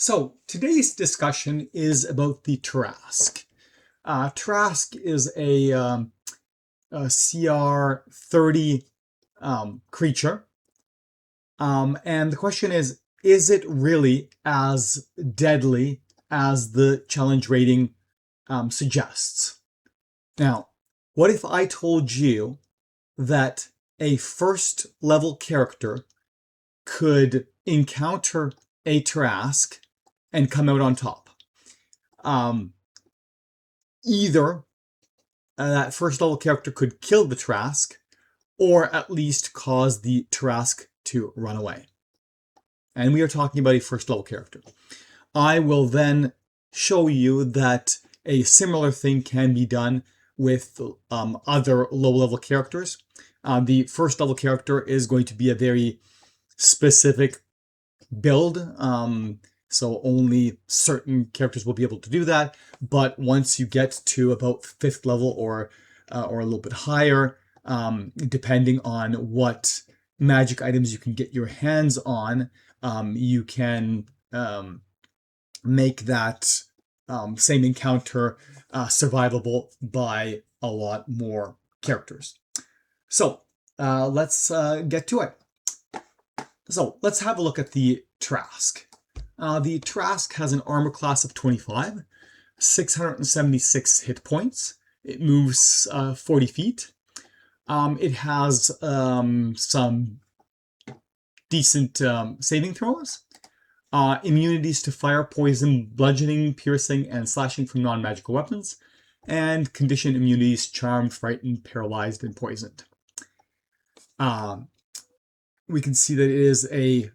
So today's discussion is about the Tarrasque. Tarrasque is a CR 30 creature. And the question is it really as deadly as the challenge rating suggests? Now, what if I told you that a first level character could encounter a Tarrasque and come out on top? Either that first level character could kill the Tarrasque, or at least cause the Tarrasque to run away. And we are talking about a first level character. I will then show you that a similar thing can be done with other low level characters. The first level character is going to be a very specific build. So only certain characters will be able to do that. But once you get to about 5th level or a little bit higher, depending on what magic items you can get your hands on, you can make that same encounter survivable by a lot more characters. So let's get to it. So let's have a look at the Tarrasque. The Tarrasque has an armor class of 25, 676 hit points. It moves 40 feet. It has some decent saving throws. Immunities to fire, poison, bludgeoning, piercing, and slashing from non-magical weapons. And condition immunities, charmed, frightened, paralyzed, and poisoned. We can see that it is a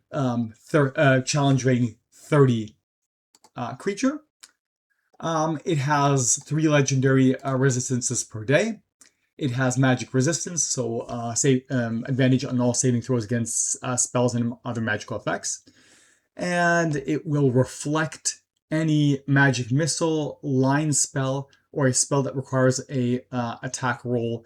challenge rating 30 creature. It has 3 legendary resistances per day. It has magic resistance, so advantage on all saving throws against spells and other magical effects. And it will reflect any magic missile, line spell, or a spell that requires a attack roll,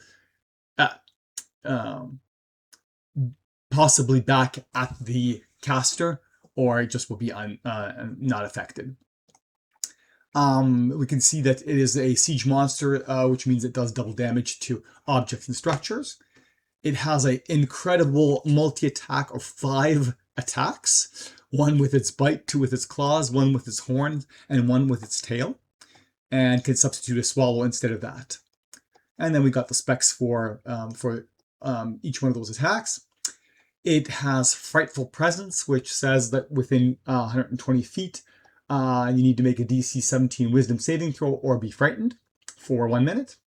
possibly back at the caster, or it just will be not affected. We can see that it is a siege monster, which means it does double damage to objects and structures. It has an incredible multi-attack of 5 attacks, 1 with its bite, 2 with its claws, 1 with its horns, and 1 with its tail, and can substitute a swallow instead of that. And then we got the specs for each one of those attacks. It has Frightful Presence, which says that within 120 feet, you need to make a DC 17 Wisdom saving throw or be frightened for 1 minute.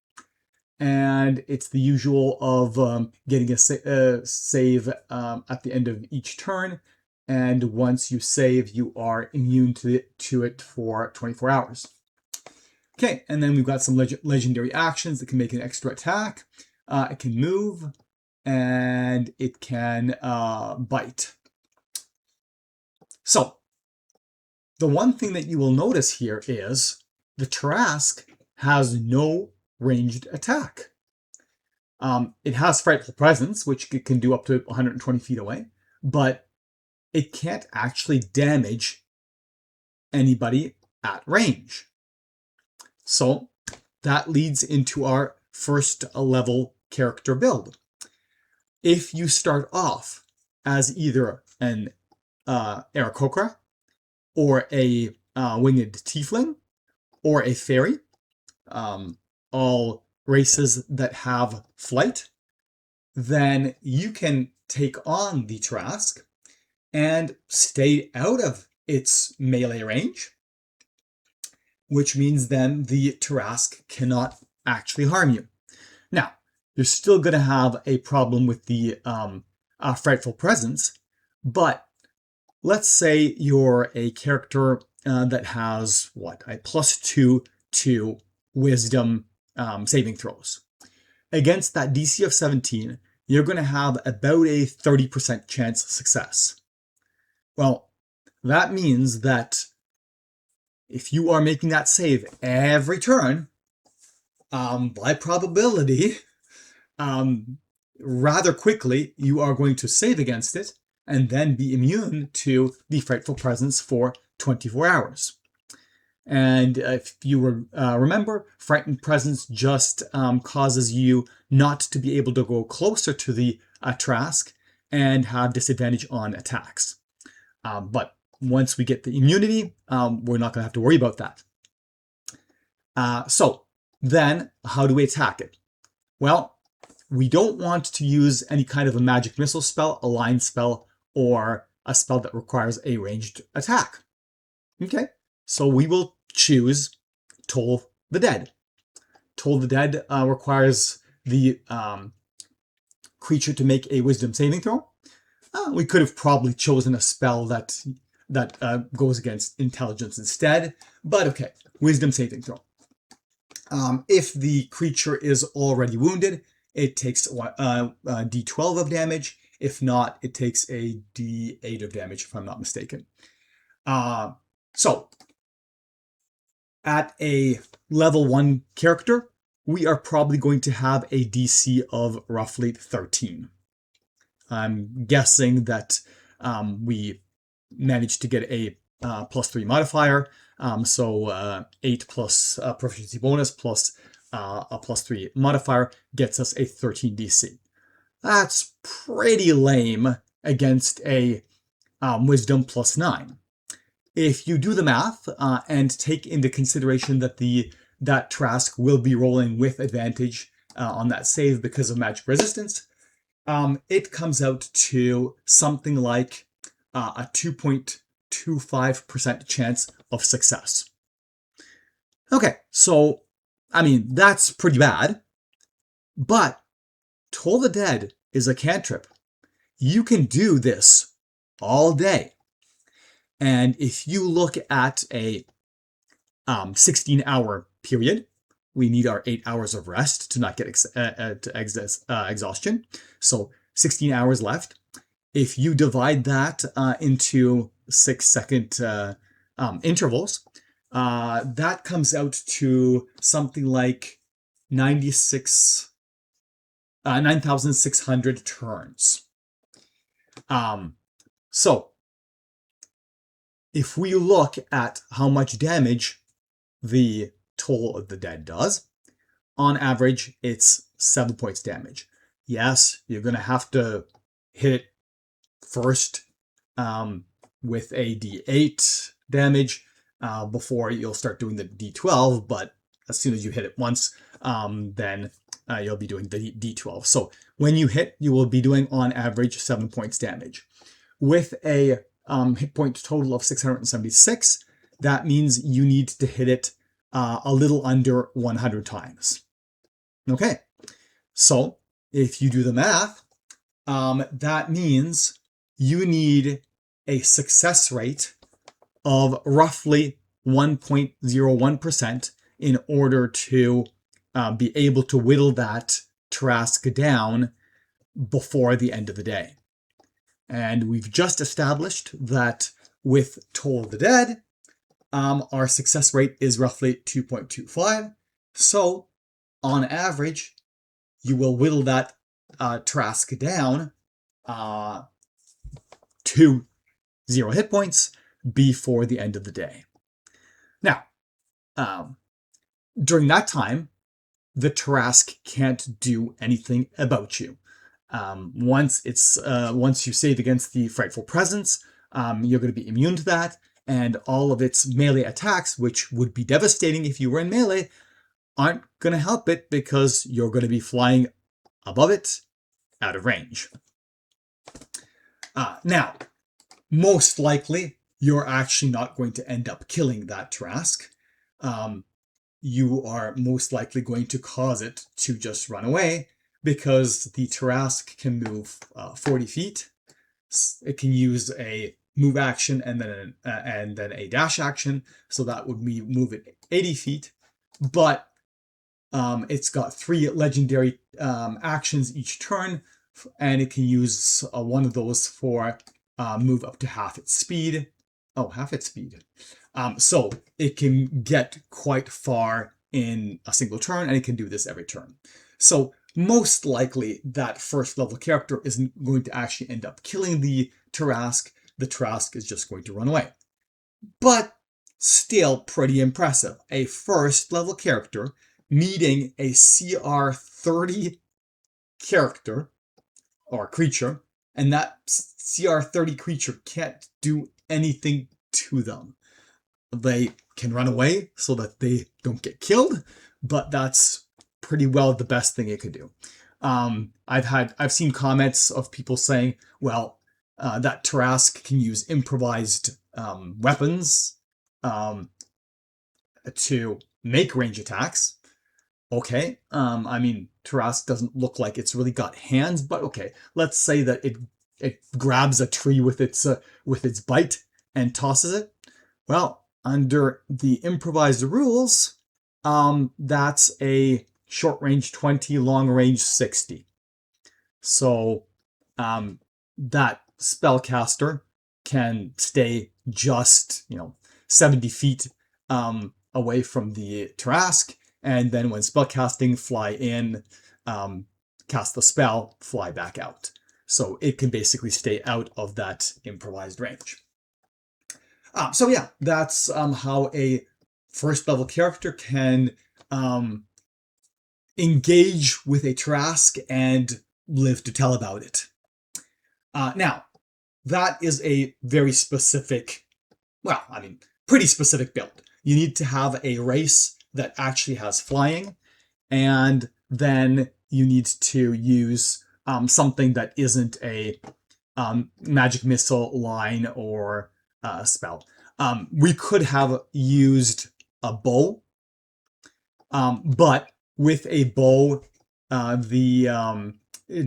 And it's the usual of getting a save at the end of each turn. And once you save, you are immune to it for 24 hours. Okay, and then we've got some legendary actions that can make an extra attack. It can move, and it can bite. So, the one thing that you will notice here is the Tarrasque has no ranged attack. It has Frightful Presence, which it can do up to 120 feet away, but it can't actually damage anybody at range. So that leads into our first level character build. If you start off as either an Aarakocra, or a winged tiefling, or a fairy, all races that have flight, then you can take on the Tarrasque and stay out of its melee range, which means then the Tarrasque cannot actually harm you. Now, you're still going to have a problem with the Frightful Presence, but let's say you're a character that has, a +2 to Wisdom saving throws. Against that DC of 17, you're going to have about a 30% chance of success. Well, that means that if you are making that save every turn, by probability, rather quickly, you are going to save against it, and then be immune to the Frightful Presence for 24 hours. And if you remember, Frightened Presence just causes you not to be able to go closer to the Tarrasque and have disadvantage on attacks. But once we get the immunity, we're not going to have to worry about that. So then, how do we attack it? Well, we don't want to use any kind of a magic missile spell, a line spell, or a spell that requires a ranged attack. Okay, so we will choose Toll the Dead. Toll the Dead requires the creature to make a Wisdom saving throw. We could have probably chosen a spell that goes against Intelligence instead, but okay, Wisdom saving throw. If the creature is already wounded, it takes a d12 of damage. If not, it takes a d8 of damage, if I'm not mistaken. So, at a level 1 character, we are probably going to have a DC of roughly 13. I'm guessing that we managed to get a +3 modifier, so 8 plus proficiency bonus plus a +3 modifier gets us a 13 DC. That's pretty lame against a Wisdom +9. If you do the math and take into consideration that that Tarrasque will be rolling with advantage on that save because of magic resistance, it comes out to something like a 2.25% chance of success. Okay, so, I mean, that's pretty bad, but Toll the Dead is a cantrip. You can do this all day. And if you look at a 16-hour period, we need our 8 hours of rest to not get exhaustion. So 16 hours left. If you divide that into 6-second intervals, that comes out to something like 9,600 turns. So if we look at how much damage the Toll of the Dead does, on average, it's 7 points damage. Yes, you're going to have to hit it first with a d8 damage before you'll start doing the d12, but as soon as you hit it once, then you'll be doing the d12. So when you hit, you will be doing on average 7 points damage. With a hit point total of 676, that means you need to hit it a little under 100 times. Okay, so if you do the math, that means you need a success rate of roughly 1.01% in order to be able to whittle that Tarrasque down before the end of the day. And we've just established that with Toll the Dead, our success rate is roughly 2.25. So, on average, you will whittle that Tarrasque down to 0 hit points before the end of the day. Now, during that time, the Tarrasque can't do anything about you. Once you save against the Frightful Presence, you're going to be immune to that, and all of its melee attacks, which would be devastating if you were in melee, aren't going to help it because you're going to be flying above it, out of range. Now, most likely, you're actually not going to end up killing that Tarrasque. You are most likely going to cause it to just run away, because the Tarrasque can move 40 feet. It can use a move action and then a dash action, so that would move it 80 feet. But it's got 3 legendary actions each turn, and it can use one of those for move up to half its speed. Oh, half its speed. So it can get quite far in a single turn, and it can do this every turn. So most likely that first level character isn't going to actually end up killing the Tarrasque. The Tarrasque is just going to run away. but still pretty impressive. A first level character meeting a CR 30 character or creature, and that CR 30 creature can't do anything to them. They can run away so that they don't get killed, but that's pretty well the best thing it could do. I've seen comments of people saying, well, that Tarrasque can use improvised weapons to make range attacks. Okay, I mean, Tarrasque doesn't look like it's really got hands, but okay, let's say that it grabs a tree with its bite and tosses it. Well, under the improvised rules, that's a short range 20, long range 60. So that spellcaster can stay just 70 feet away from the Tarrasque, and then when spellcasting, fly in, cast the spell, fly back out. So it can basically stay out of that improvised range. So yeah, that's how a first level character can engage with a Tarrasque and live to tell about it. Now, that is a very specific, well, I mean, pretty specific build. You need to have a race that actually has flying, and then you need to use something that isn't a magic missile, line, or spell. We could have used a bow, but with a bow, the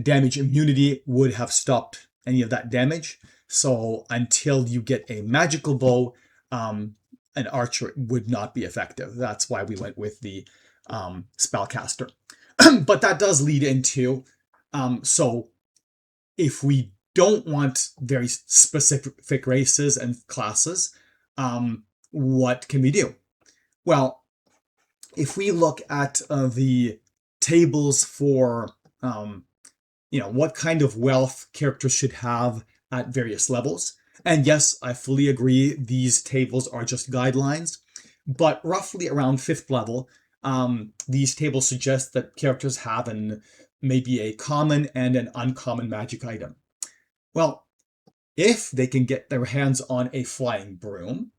damage immunity would have stopped any of that damage. So until you get a magical bow, an archer would not be effective. That's why we went with the spellcaster. But that does lead into, so if we don't want very specific races and classes, what can we do? Well, if we look at the tables for, what kind of wealth characters should have at various levels, and yes, I fully agree, these tables are just guidelines, but roughly around 5th level, these tables suggest that characters have maybe a common and an uncommon magic item. Well, if they can get their hands on a flying broom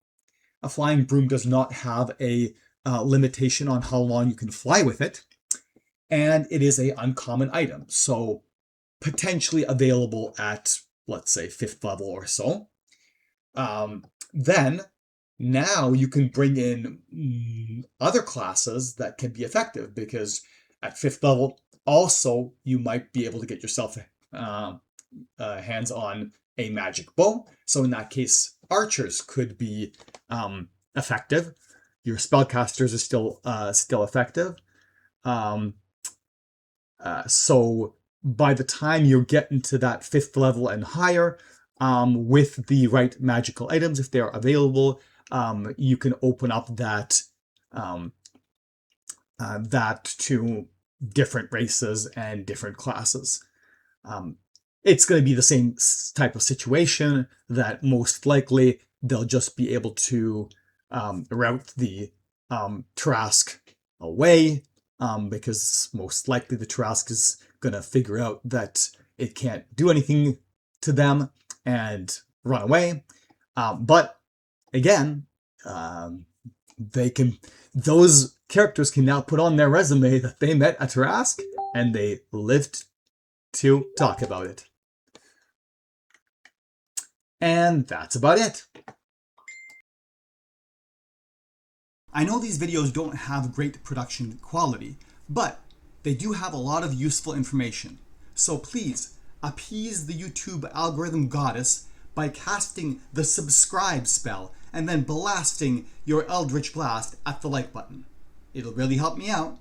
does not have a limitation on how long you can fly with it, and it is an uncommon item, so potentially available at, let's say, 5th level or so. Then, now you can bring in other classes that can be effective, because at 5th level, also, you might be able to get yourself hands on a magic bow. So in that case, archers could be effective. Your spellcasters are still effective. So by the time you're getting to that 5th level and higher, with the right magical items, if they're available, you can open up that to different races and different classes. It's going to be the same type of situation that most likely they'll just be able to route the Tarrasque away, because most likely the Tarrasque is going to figure out that it can't do anything to them and run away. But again, those characters can now put on their resume that they met a Tarrasque and they lived to talk about it. And that's about it. I know these videos don't have great production quality, but they do have a lot of useful information. So please, appease the YouTube algorithm goddess by casting the subscribe spell and then blasting your Eldritch Blast at the like button. It'll really help me out.